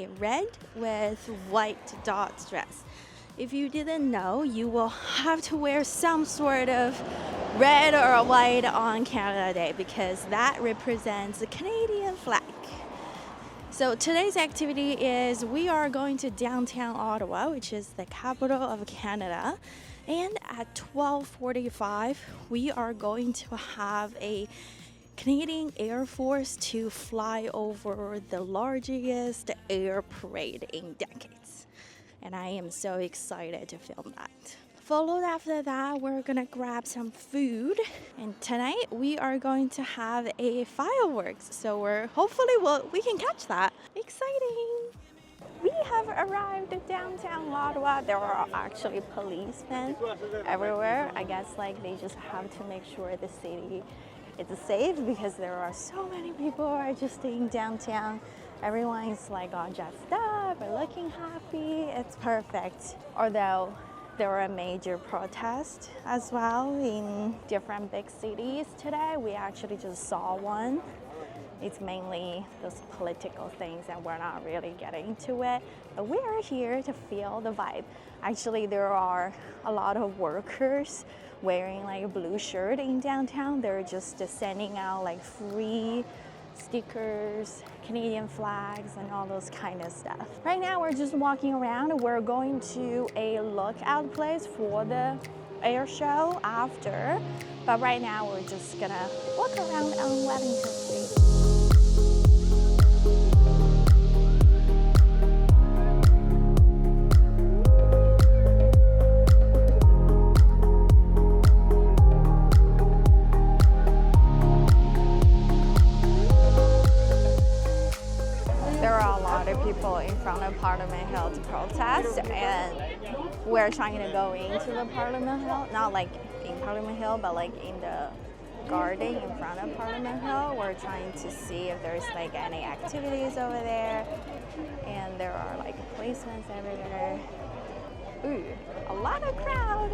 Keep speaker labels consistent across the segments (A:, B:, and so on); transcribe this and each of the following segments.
A: a red with white dots dress. If you didn't know, you will have to wear some sort of red or white on Canada Day because that represents the Canadian flag. So today's activity is we are going to downtown Ottawa, which is the capital of Canada. And at 12:45, we are going to have a Canadian Air Force to fly over the largest air parade in decades. And I am so excited to film that. Followed after that, we're gonna grab some food. And tonight we are going to have a fireworks. So we can catch that. Exciting! We have arrived at downtown Ottawa. There are actually policemen everywhere. I guess they just have to make sure the city is safe because there are so many people are just staying downtown. Everyone is all dressed up or looking happy. It's perfect. Although there are major protests as well in different big cities today. We actually just saw one. It's mainly those political things and we're not really getting into it. But we are here to feel the vibe. Actually, there are a lot of workers wearing a blue shirt in downtown. They're just sending out free stickers, Canadian flags, and all those kind of stuff. Right now, we're just walking around. We're going to a lookout place for the air show after. But right now, we're just gonna walk around on Wellington Street. People in front of Parliament Hill to protest, and we're trying to go into the Parliament Hill, not in Parliament Hill, but in the garden in front of Parliament Hill. We're trying to see if there's any activities over there, and there are policemen everywhere. Ooh, a lot of crowd.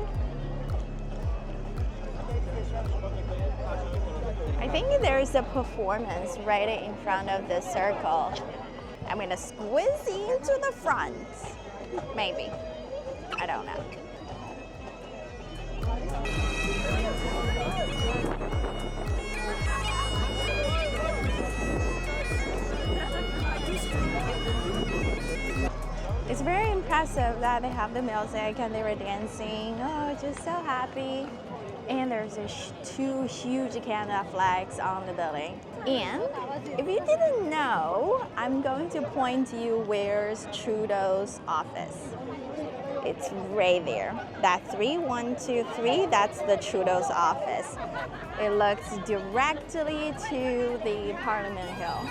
A: I think there's a performance right in front of the circle. I'm gonna squeeze into the front. Maybe. I don't know. It's very impressive that they have the music and they were dancing. Oh, just so happy. And there's two huge Canada flags on the building. And if you didn't know, I'm going to point you where's Trudeau's office. It's right there. That 3123, that's the Trudeau's office. It looks directly to the Parliament Hill.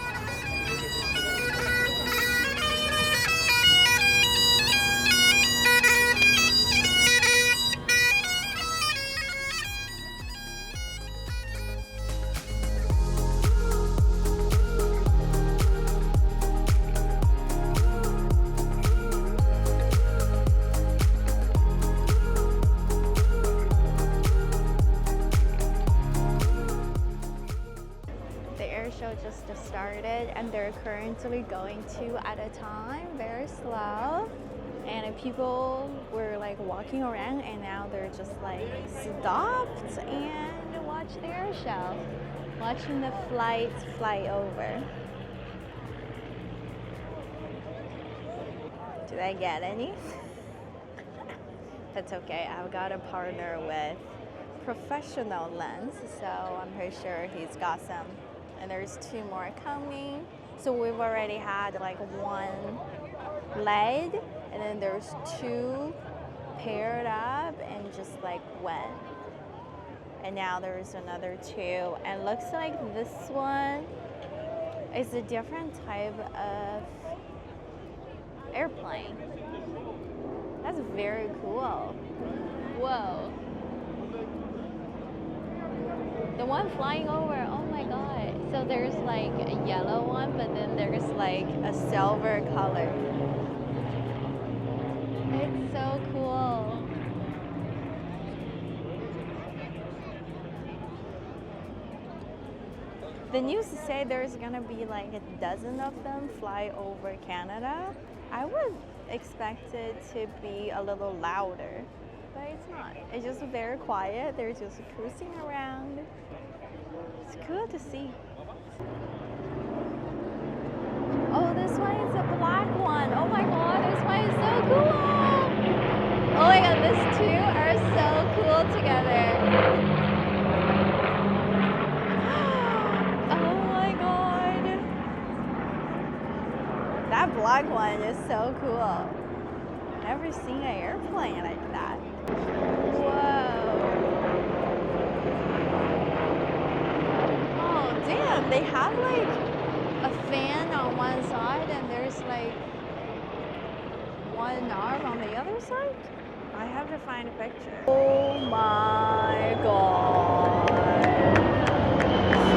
A: Just started and they're currently going 2 at a time, very slow, and people were walking around and now they're just stopped and watch the air show, watching the flights fly over. Did I get any? That's okay, I've got a partner with professional lens, so I'm pretty sure he's got some. And there's 2 more coming. So we've already had one leg, and then there's 2 paired up and just went. And now there's another 2. And looks like this one is a different type of airplane. That's very cool. Whoa. The one flying over, oh my god. So there's a yellow one, but then there's a silver color. It's so cool. The The news say there's gonna be like a dozen of them fly over Canada. I would expect it to be a little louder, but it's not. It's just very quiet. They're just cruising around. It's cool to see. Oh, this one is a black one. Oh my god, this one is so cool. Oh my god, these two are so cool together. Oh my god. That black one is so cool. Never seen an airplane like that. Whoa. Oh damn, they have like a fan on one side and there's like one arm on the other side. I have to find a picture. Oh my god.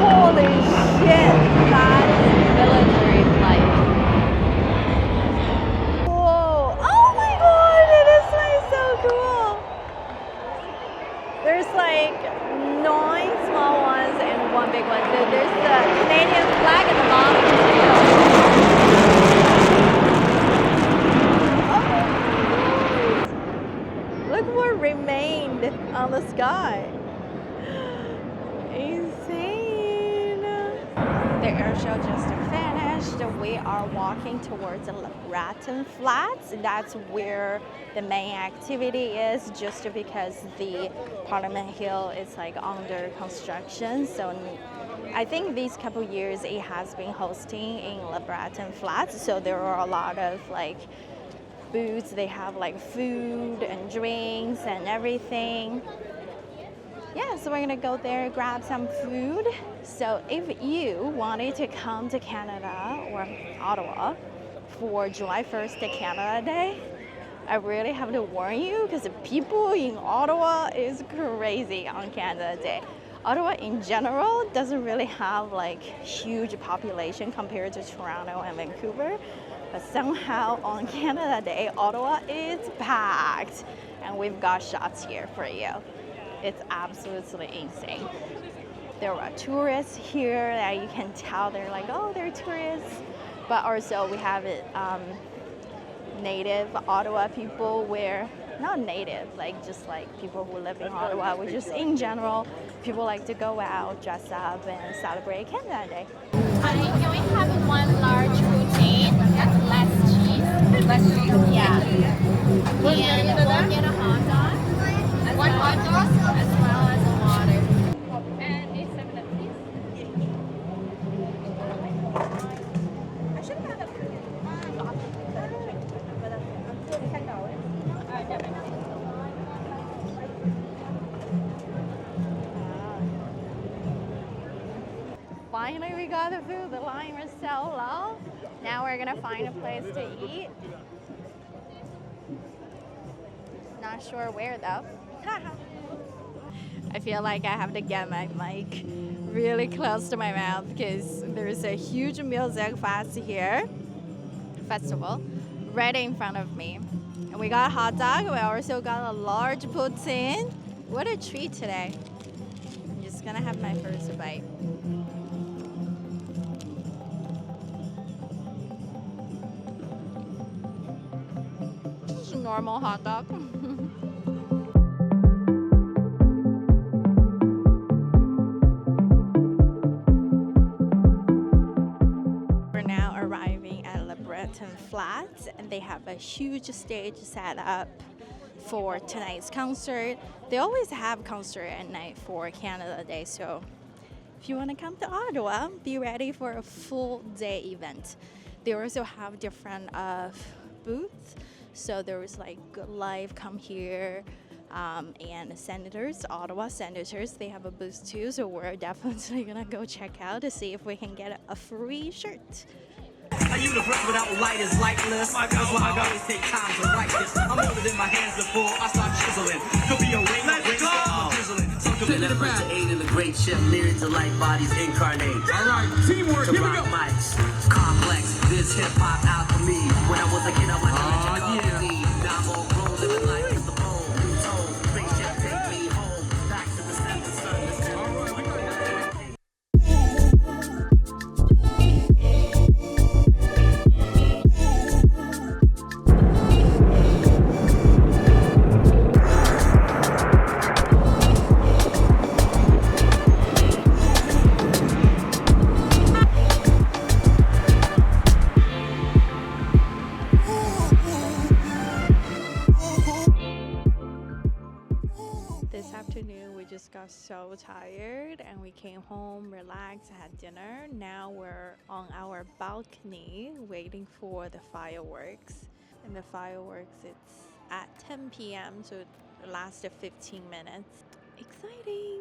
A: Holy shit, that is military flight. Whoa, oh my god, this is so cool. There's like 9 small ones and 1 big one. So there's the Canadian flag at the bottom too. Look what remained on the sky. Insane. The air show just finished. We are walking towards the LeBreton Flats. That's where the main activity is, just because the Parliament Hill is like under construction. So I think these couple years it has been hosting in LeBreton Flats. So there are a lot of like booths. They have like food and drinks and everything. Yeah, so we're gonna go there, grab some food. So if you wanted to come to Canada or Ottawa for July 1st to Canada Day, I really have to warn you because the people in Ottawa is crazy on Canada Day. Ottawa in general doesn't really have like huge population compared to Toronto and Vancouver. But somehow on Canada Day, Ottawa is packed. And we've got shots here for you. It's absolutely insane. There are tourists here that you can tell they're like, oh, they're tourists. But also we have native Ottawa people where, not native, like just like people who live in Ottawa, which is in general, people like to go out, dress up and celebrate Canada Day.
B: Can we have one large poutine, less cheese? Less cheese? Yeah. And we'll get a hot dog. One hot dog as well as a water. And a 7-Up, please. I should have had a
A: Finally, we got the food. The line was so long. Now we're gonna find a place to eat. Not sure where though. I feel like I have to get my mic really close to my mouth because there's a huge music festival right in front of me. And we got a hot dog. We also got a large poutine. What a treat today. I'm just gonna have my first bite. Just a normal hot dog. Flats, and they have a huge stage set up for tonight's concert. They always have concert at night for Canada Day, so if you want to come to Ottawa, be ready for a full day event. They also have different booths, so there was like Good Life, Come Here, and Senators, Ottawa Senators, they have a booth too, so we're definitely gonna go check out to see if we can get a free shirt.
C: I use a brush without light is lightless. My God, I always take time to write this. I'm older than my hands are full. I start chiseling. Could be a ring, let's go. Flip the back. To aid in the great ship, myriads of light bodies incarnate. All right, teamwork. Here we go. Mics, complex. This hip hop alchemy. When I was a kid, I was like, now I'm all grown, living life is the bone. Spaceship take me home. Back to the center sun.
A: so tired and we came home, relaxed, had dinner. Now we're on our balcony waiting for the fireworks. And the fireworks, it's at 10 p.m. so it lasted 15 minutes. Exciting!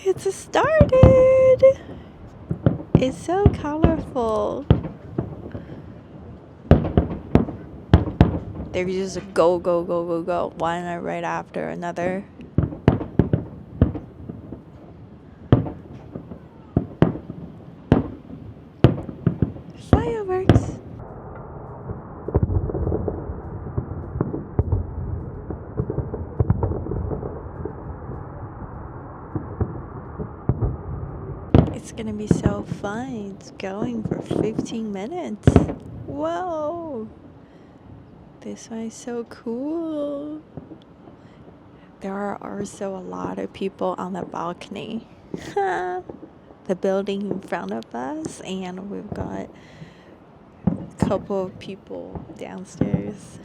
A: It's started! It's so colorful. They just go, go, go, go, go, one right after another. Fireworks! It's gonna be so fun. It's going for 15 minutes. Whoa! This one is so cool. There are also a lot of people on the balcony. The building in front of us, and we've got a couple of people downstairs.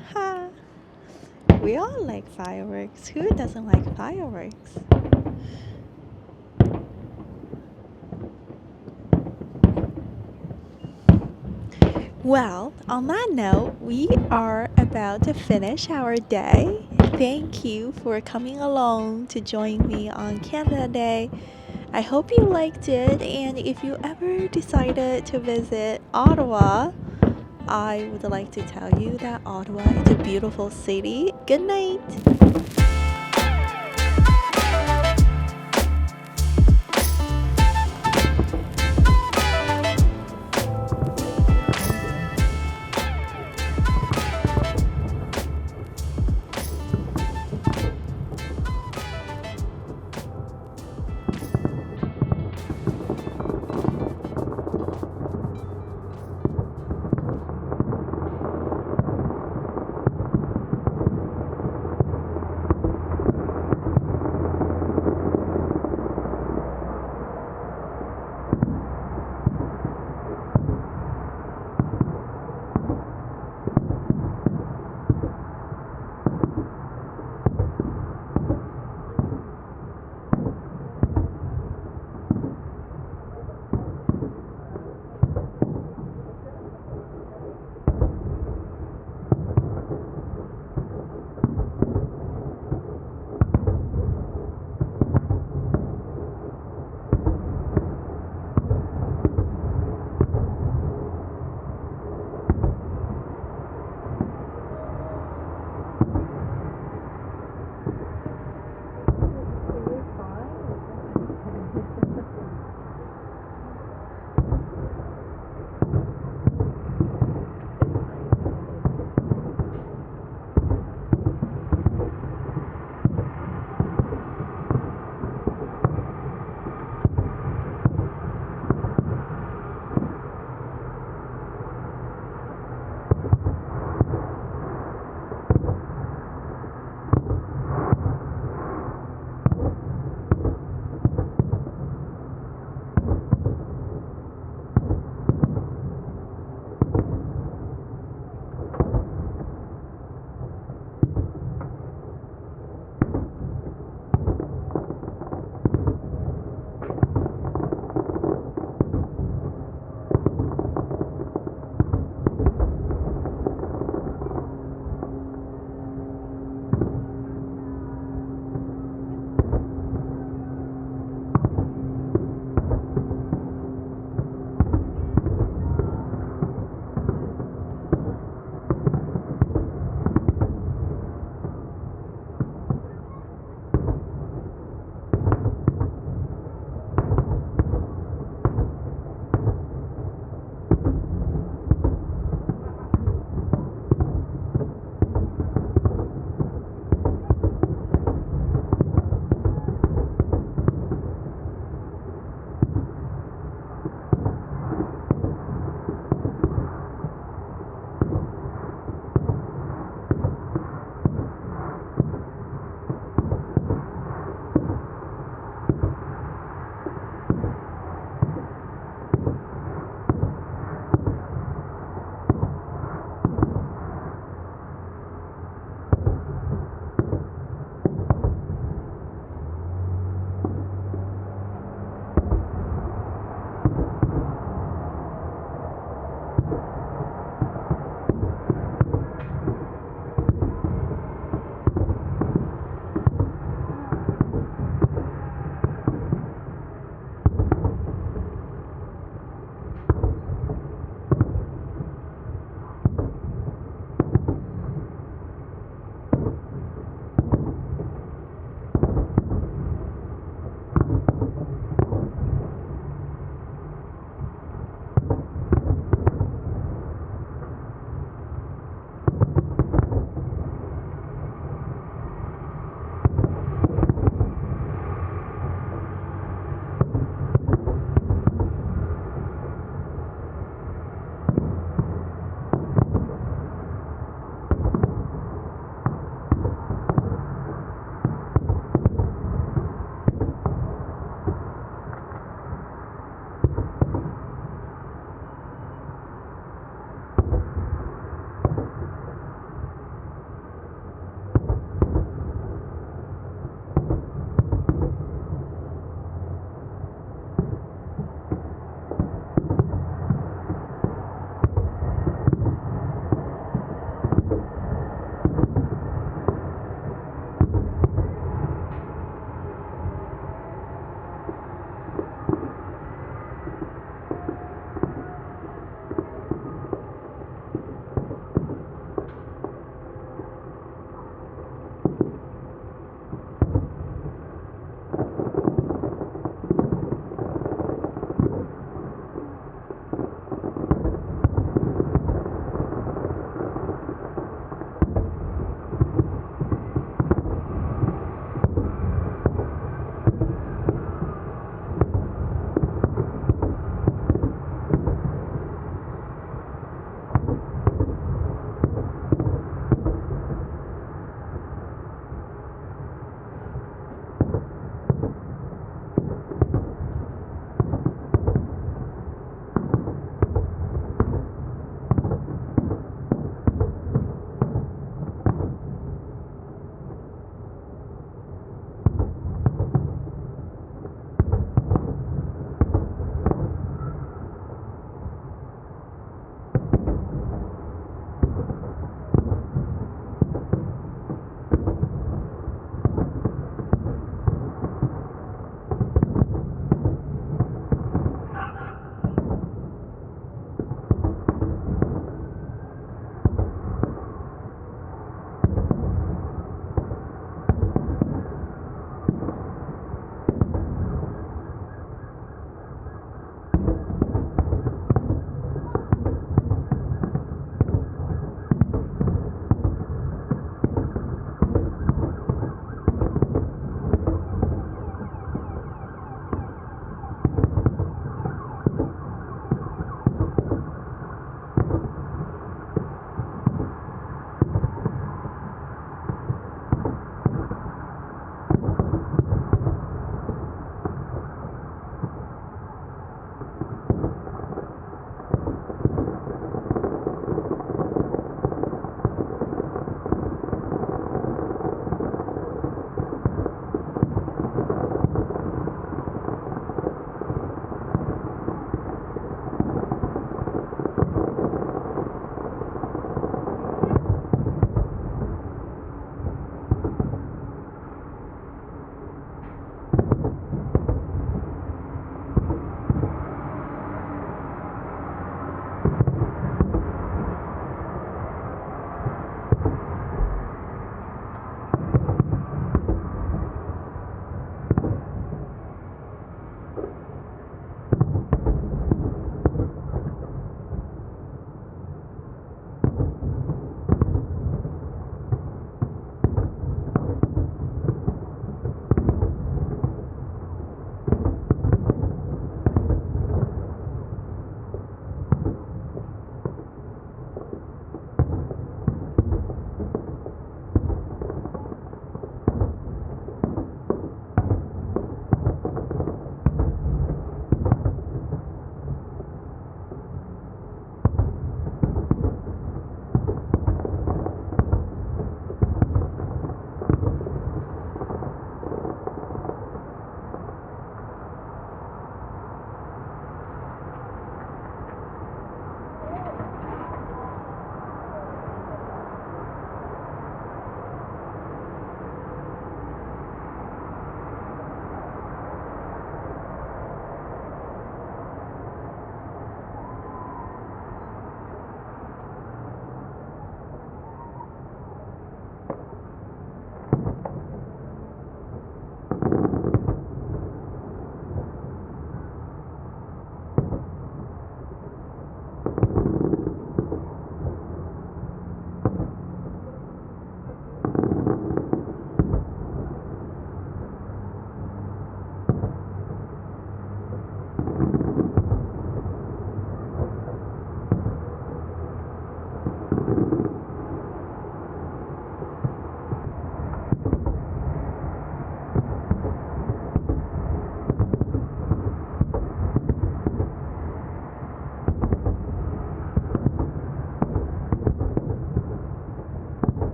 A: We all like fireworks. Who doesn't like fireworks? Well, on that note, we are about to finish our day. Thank you for coming along to join me on Canada Day. I hope you liked it, and if you ever decided to visit Ottawa, I would like to tell you that Ottawa is a beautiful city. Good night!